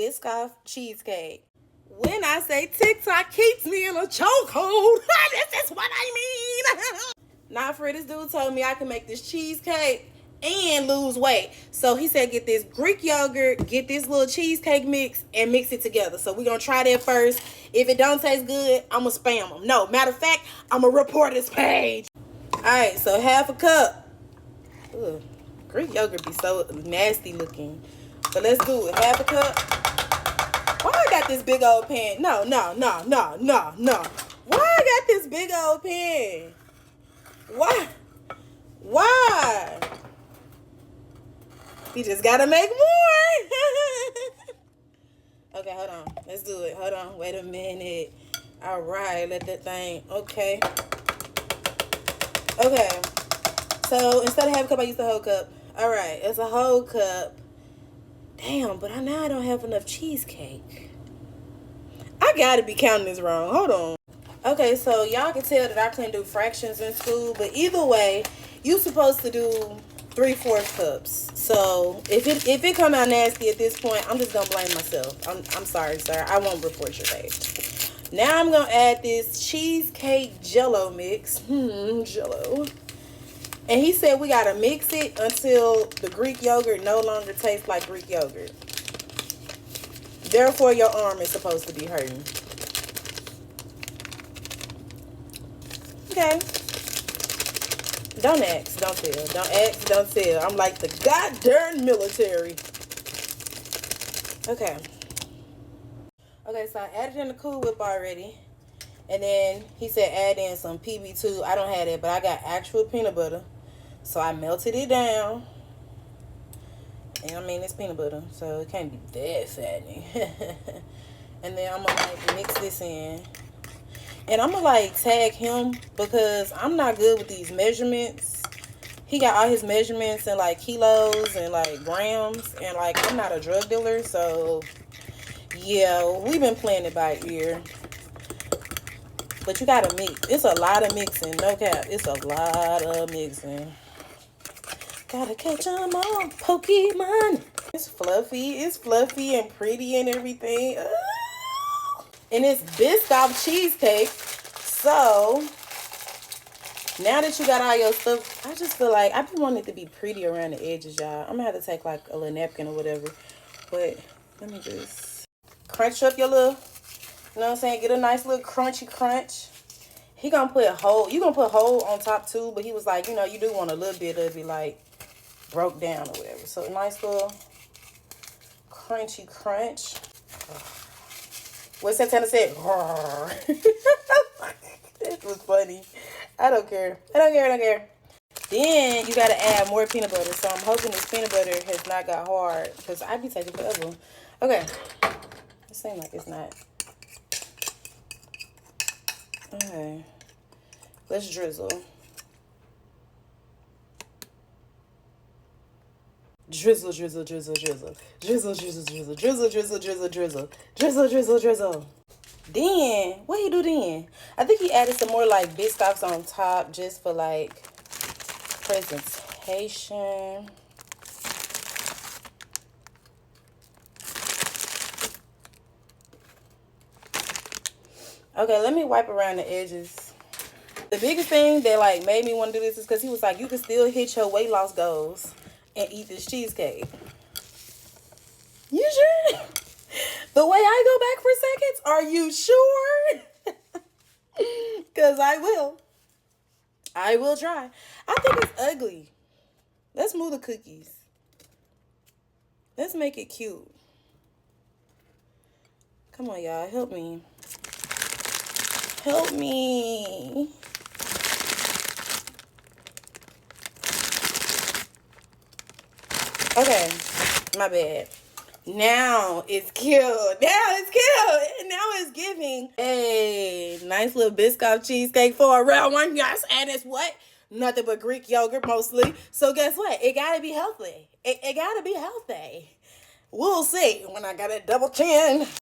Biscoff cheesecake. When I say TikTok keeps me in a chokehold, this is what I mean. Nah, for this dude told me I can make this cheesecake and lose weight. So he said get this Greek yogurt, get this little cheesecake mix, and mix it together. So we're going to try that first. If it don't taste good, I'm going to spam them. No, matter of fact, I'm going to report his page. All right, so half a cup. Ugh, Greek yogurt be so nasty looking. So let's do it. Half a cup. Why I got this big old pan? No. Why I got this big old pan? Why? We just gotta make more. Okay, hold on. Let's do it. Hold on. Wait a minute. All right, let that thing. Okay. So instead of half a cup, I used a whole cup. All right, it's a whole cup. Damn, but now I don't have enough cheesecake. I gotta be counting this wrong. Hold on. Okay, so y'all can tell that I couldn't do fractions in school, but either way, you supposed to do 3/4 cups. So if it come out nasty at this point, I'm just gonna blame myself. I'm sorry, sir. I won't report your page. Now I'm gonna add this cheesecake jello mix. Jello. And he said we gotta mix it until the Greek yogurt no longer tastes like Greek yogurt. Therefore, your arm is supposed to be hurting. Okay. Don't ask, don't tell. Don't ask, don't tell. I'm like the goddamn military. Okay. Okay, so I added in the Cool Whip already. And then he said add in some PB2. I don't have that, but I got actual peanut butter. So I melted it down. And I mean, it's peanut butter, so it can't be that fattening. And then I'm going to like mix this in. And I'm going to like tag him because I'm not good with these measurements. He got all his measurements in like kilos and like grams. And like I'm not a drug dealer, so yeah, we've been playing it by ear. But you got to mix. It's a lot of mixing, no cap. It's a lot of mixing. Gotta catch them all, Pokemon. It's fluffy and pretty and everything. And it's Biscoff cheesecake. So now that you got all your stuff, I just feel like I be wanting it to be pretty around the edges, y'all. I'm gonna have to take like a little napkin or whatever. But let me just crunch up your little, you know what I'm saying? Get a nice little crunchy crunch. He gonna put a whole, you gonna put a whole on top too, but he was like, you know, you do want a little bit of it like broke down or whatever. So a nice little crunchy crunch. What's Santana said? It was funny. I don't care. Then you gotta add more peanut butter. So I'm hoping this peanut butter has not got hard because I be taking forever. Okay. It seems like it's not. Okay. Let's drizzle. Drizzle. Then, what he do then? I think he added some more like Biscoffs on top just for like presentation. Okay, let me wipe around the edges. The biggest thing that like made me want to do this is because he was like, you can still hit your weight loss goals and eat this cheesecake. You sure? The way I go back for seconds? Are you sure? Because I will try. I think it's ugly. Let's move the cookies. Let's make it cute. Come on, y'all. Help me. Help me. Okay, my bad. Now it's cute. Now it's giving. Hey, nice little Biscoff cheesecake for a round one, guys. And it's what? Nothing but Greek yogurt mostly. So guess what? It gotta be healthy. It gotta be healthy. We'll see when I got a double chin.